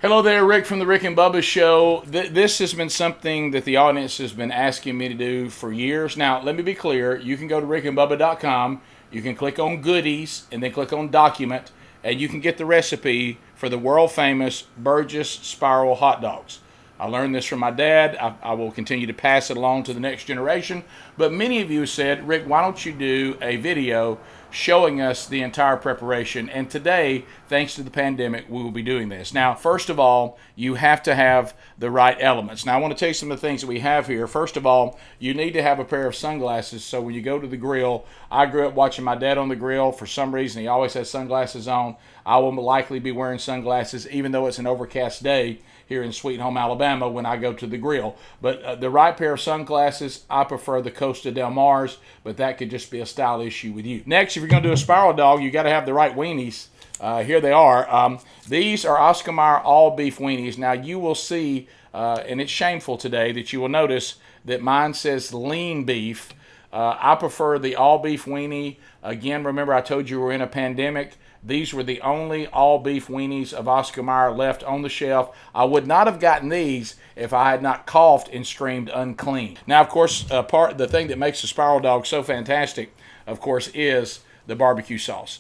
Hello there, Rick from the Rick and Bubba Show. This has been something that the audience has been asking me to do for years. Now, let me be clear. You can go to rickandbubba.com. You can click on Goodies and then click on Document, and you can get the recipe for the world famous Burgess Spiral hot dogs. I learned this from my dad. I will continue to pass it along to the next generation. But many of you said, Rick, why don't you do a video showing us the entire preparation? And today, thanks to the pandemic, we will be doing this. Now, first of all, you have to have the right elements. Now, I want to tell you some of the things that we have here. First of all, you need to have a pair of sunglasses. So when you go to the grill, I grew up watching my dad on the grill. For some reason, he always has sunglasses on. I will likely be wearing sunglasses, even though it's an overcast day here in Sweet Home, Alabama, when I go to the grill. But the right pair of sunglasses, I prefer the Costa Del Mars, but that could just be a style issue with you. Next, if you're going to do a spiral dog, you got to have the right weenies. Here they are. These are Oscar Mayer all beef weenies. Now you will see, and it's shameful today that you will notice that mine says lean beef. I prefer the all beef weenie. Again, remember I told you we're in a pandemic. These were the only all beef weenies of Oscar Mayer left on the shelf. I would not have gotten these if I had not coughed and screamed unclean. Now, of course, the thing that makes the spiral dog so fantastic, of course, is the barbecue sauce.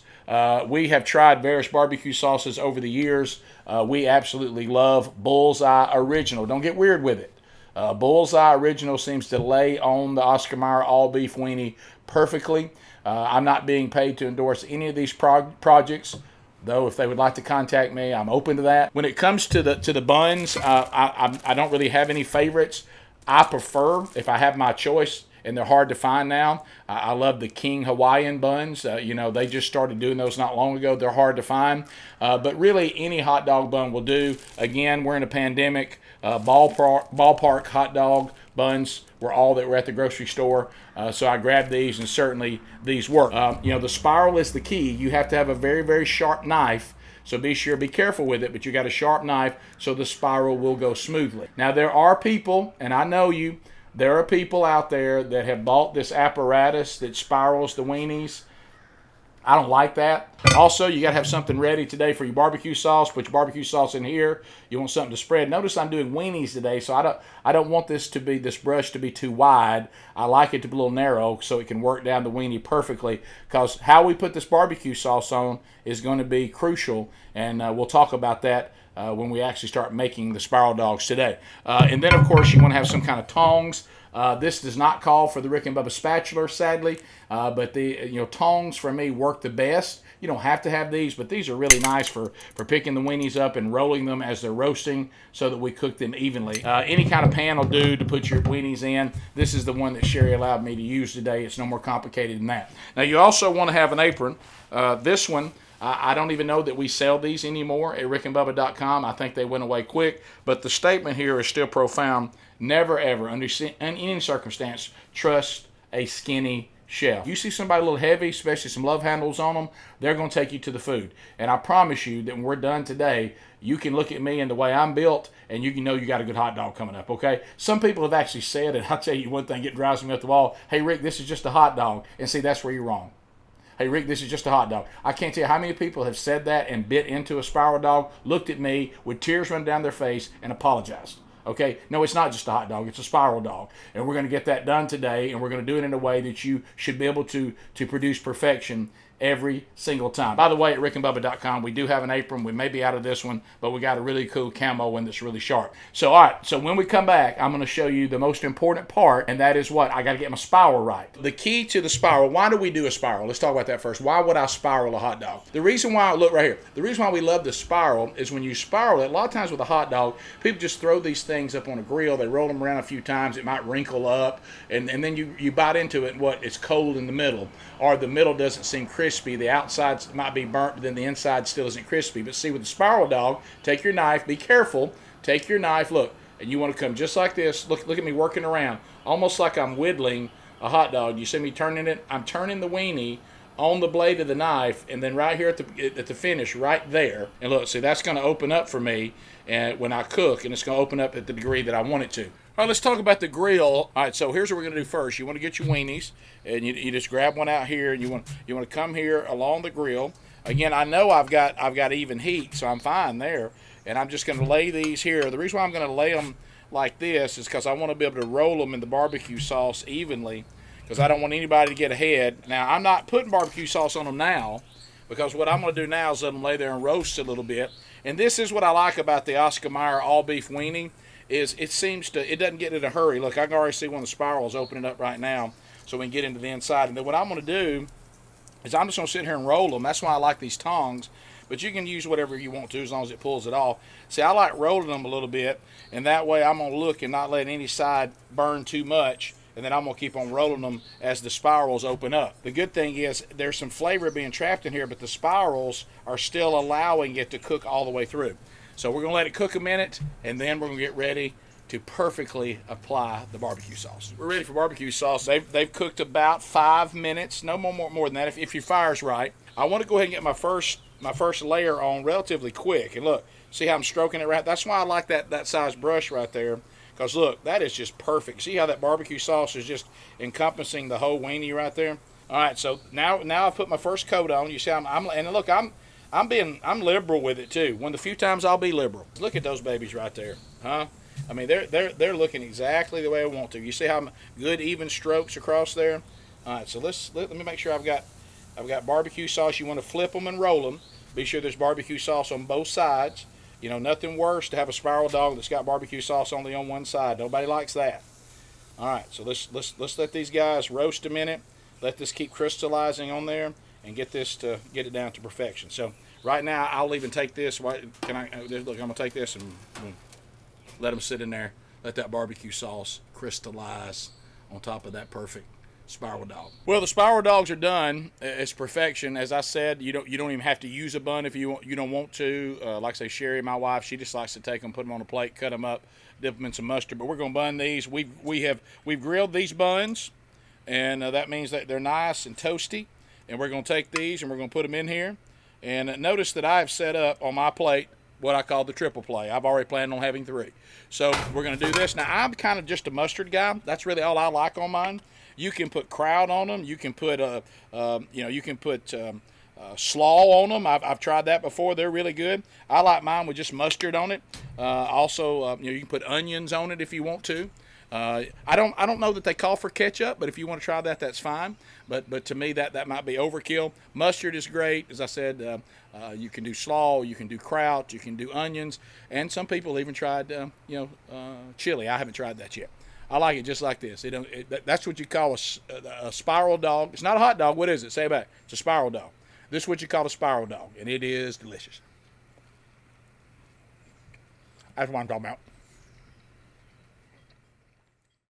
We have tried various barbecue sauces over the years. We absolutely love Bullseye Original. Don't get weird with it. Bullseye Original seems to lay on the Oscar Mayer all beef weenie perfectly. I'm not being paid to endorse any of these projects, though if they would like to contact me, I'm open to that. When it comes to the buns, I don't really have any favorites. I prefer, if I have my choice, and they're hard to find now, I love the King Hawaiian buns. They just started doing those not long ago. They're hard to find. But really, any hot dog bun will do. Again, we're in a pandemic. Ballpark hot dog buns were all that were at the grocery store. So I grabbed these, and certainly these work. The spiral is the key. You have to have a very, very sharp knife. So be careful with it, but you got a sharp knife so the spiral will go smoothly. Now, there are people, and I know you, there are people out there that have bought this apparatus that spirals the weenies. I don't like that. Also, you got to have something ready today for your barbecue sauce. Put your barbecue sauce in here. You want something to spread. Notice I'm doing weenies today, so I don't want this brush to be too wide. I like it to be a little narrow so it can work down the weenie perfectly, because how we put this barbecue sauce on is going to be crucial, and we'll talk about that when we actually start making the spiral dogs today. And then, of course, you want to have some kind of tongs. This does not call for the Rick and Bubba spatula, sadly, but the tongs for me work the best. You don't have to have these, but these are really nice for picking the weenies up and rolling them as they're roasting so that we cook them evenly. Any kind of pan will do to put your weenies in. This is the one that Sherry allowed me to use today. It's no more complicated than that. Now, you also want to have an apron. This one, I don't even know that we sell these anymore at rickandbubba.com. I think they went away quick, but the statement here is still profound. Never, ever, under any circumstance, trust a skinny chef. You see somebody a little heavy, especially some love handles on them, they're going to take you to the food. And I promise you that when we're done today, you can look at me and the way I'm built, and you can know you got a good hot dog coming up, okay? Some people have actually said, and I'll tell you one thing, it drives me up the wall, hey, Rick, this is just a hot dog. And see, that's where you're wrong. Hey, Rick, this is just a hot dog. I can't tell you how many people have said that and bit into a spiral dog, looked at me with tears running down their face, and apologized. Okay, no, it's not just a hot dog, it's a spiral dog. And we're going to get that done today, and we're going to do it in a way that you should be able to produce perfection every single time. By the way, at rickandbubba.com, we do have an apron. We may be out of this one, but we got a really cool camo one that's really sharp. So, all right, so when we come back, I'm going to show you the most important part, and that is what? I got to get my spiral right. The key to the spiral, why do we do a spiral? Let's talk about that first. Why would I spiral a hot dog? The reason why, look right here, the reason why we love the spiral is when you spiral it, a lot of times with a hot dog, people just throw these things up on a grill, they roll them around a few times, it might wrinkle up, and then you bite into it, and what? It's cold in the middle, or the middle doesn't seem crispy, the outside might be burnt, but then the inside still isn't crispy. But see, with the spiral dog, take your knife, be careful, take your knife, look, and you want to come just like this, look at me working around, almost like I'm whittling a hot dog. You see me turning it? I'm turning the weenie on the blade of the knife, and then right here at the finish, right there, and look, see, that's going to open up for me and when I cook, and it's going to open up at the degree that I want it to. All right, let's talk about the grill. All right, so here's what we're going to do first. You want to get your weenies, and you just grab one out here, and you want to come here along the grill. Again, I know I've got even heat, so I'm fine there. And I'm just going to lay these here. The reason why I'm going to lay them like this is because I want to be able to roll them in the barbecue sauce evenly, because I don't want anybody to get ahead. Now, I'm not putting barbecue sauce on them now, because what I'm going to do now is let them lay there and roast a little bit. And this is what I like about the Oscar Mayer all beef weenie, is it doesn't get in a hurry. Look, I can already see one of the spirals opening up right now, so we can get into the inside. And then what I'm going to do is I'm just going to sit here and roll them. That's why I like these tongs. But you can use whatever you want to as long as it pulls it off. See, I like rolling them a little bit, and that way I'm going to look and not let any side burn too much, and then I'm going to keep on rolling them as the spirals open up. The good thing is there's some flavor being trapped in here, but the spirals are still allowing it to cook all the way through. So we're going to let it cook a minute, and then we're going to get ready to perfectly apply the barbecue sauce. We're ready for barbecue sauce. They've cooked about 5 minutes, no more than that, if your fire's right. I want to go ahead and get my first layer on relatively quick. And look, see how I'm stroking it right? That's why I like that size brush right there. Because look, that is just perfect. See how that barbecue sauce is just encompassing the whole weenie right there? All right, so now I've put my first coat on. You see, and look, I'm liberal with it too. One of the few times I'll be liberal. Look at those babies right there, huh? I mean, they're looking exactly the way I want to. You see how good even strokes across there? All right, so let me make sure I've got barbecue sauce. You want to flip them and roll them. Be sure there's barbecue sauce on both sides. You know, nothing worse to have a spiral dog that's got barbecue sauce only on one side. Nobody likes that. All right, so let's let these guys roast a minute. Let this keep crystallizing on there and get it down to perfection. So right now, I'll even take this. Look, I'm gonna take this and let them sit in there. Let that barbecue sauce crystallize on top of that perfect spiral dog. Well, the spiral dogs are done. It's perfection. As I said, you don't even have to use a bun if you don't want to. Like I say, Sherry, my wife, she just likes to take them, put them on a plate, cut them up, dip them in some mustard. But we're gonna bun these. We've grilled these buns, and that means that they're nice and toasty. And we're gonna take these and we're gonna put them in here. And notice that I have set up on my plate what I call the triple play. I've already planned on having 3. So we're going to do this. Now, I'm kind of just a mustard guy. That's really all I like on mine. You can put kraut on them. You can put slaw on them. I've tried that before. They're really good. I like mine with just mustard on it. You can put onions on it if you want to. I don't know that they call for ketchup, but if you want to try that, that's fine. But to me, that might be overkill. Mustard is great. As I said, you can do slaw, you can do kraut, you can do onions, and some people even tried chili. I haven't tried that yet. I like it just like this. That's what you call a spiral dog. It's not a hot dog. What is it? Say it back. It's a spiral dog. This is what you call a spiral dog, and it is delicious. That's what I'm talking about.